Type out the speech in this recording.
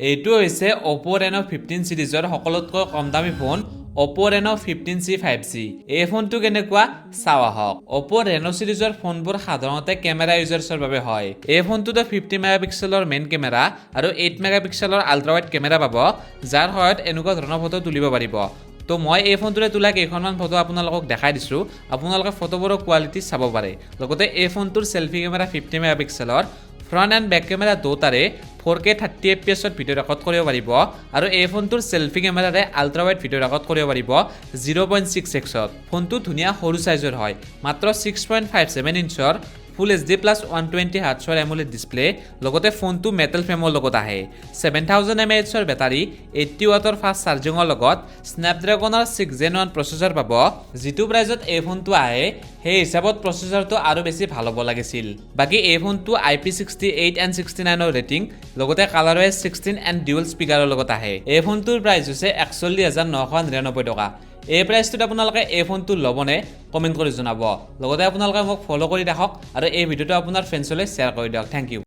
এইটো হৈছে Oppo Reno 15 সিৰিজৰ সকলোতকৈ কম দামী phone Oppo Reno 15C 5G। এই ফোনটো কেনেকুৱা চাও আহক। Oppo Reno সিৰিজৰ ফোনবোৰ সাধাৰণতে কেমেৰা ইউজাৰ্ছৰ বাবে হয়। এই ফোনটোতে 50 মেগাপিক্সেলৰ মেইন কেমেৰা আৰু 8 মেগাপিক্সেলৰ আল্ট্ৰা ওৱাইড কেমেৰা পাব, যাৰ সহায়ত এনেকুৱা ধৰণৰ ফটো তুলিব পাৰিব। তো মই এই ফোনটোৰে তোলা কেইখনমান ফটো আপোনালোকক দেখাই দিছোঁ, আপোনালোকে ফটোবোৰৰ কোৱালিটি চাব পাৰে। লগতে এই ফোনটোৰ সেলফি কেমেৰা 50 মেগাপিক্সেলৰ, ফ্ৰণ্ট এণ্ড বেক কেমেৰা দুটাৰে 4K 30 fps ভিডিঅ' ৰেকৰ্ড কৰিব পাৰিব আৰু এই ফোনটোৰ সেলফি কেমেৰাৰে আল্ট্ৰা ওৱাইড ভিডিঅ' ৰেকৰ্ড কৰিব পাৰিব 0.6x ত। ফোনটো ধুনীয়া সৰু সাইজৰ হয়, মাত্ৰ 6.57 ইঞ্চৰ ফুল HD প্লাছ 120 হাৰ্টছৰ এমোলেড ডিসপ্লে। লগতে ফোনটো মেটেল ফ্ৰেমৰ লগত আহে। 7000 mAhৰ বেটাৰী, 80 ৱাটৰ ফাষ্ট চাৰ্জিঙৰ লগত স্নেপড্ৰেগনৰ 6 Gen 1 প্ৰচেছৰ পাব। যিটো প্ৰাইজত এই ফোনটো আহে সেই হিচাপত প্ৰচেছৰটো আৰু বেছি ভাল হ'ব লাগিছিল। বাকি এই ফোনটো IP68 and 69 ৰেটিং, লগতে কালাৰৱাইজ 16 and ডুৱেল স্পিকাৰৰ লগত আহে। এই ফোনটোৰ প্ৰাইচ হৈছে 41,999 টকা। এই প্ৰাইচটোত আপোনালোকে এই ফোনটো ল'বনে কমেন্ট কৰি জনাব। লগতে আপোনালোকে মোক ফলো কৰি ৰাখক আৰু এই ভিডিঅ'টো আপোনাৰ ফ্ৰেণ্ডছলৈ শ্বেয়াৰ কৰি দিয়ক। Thank U.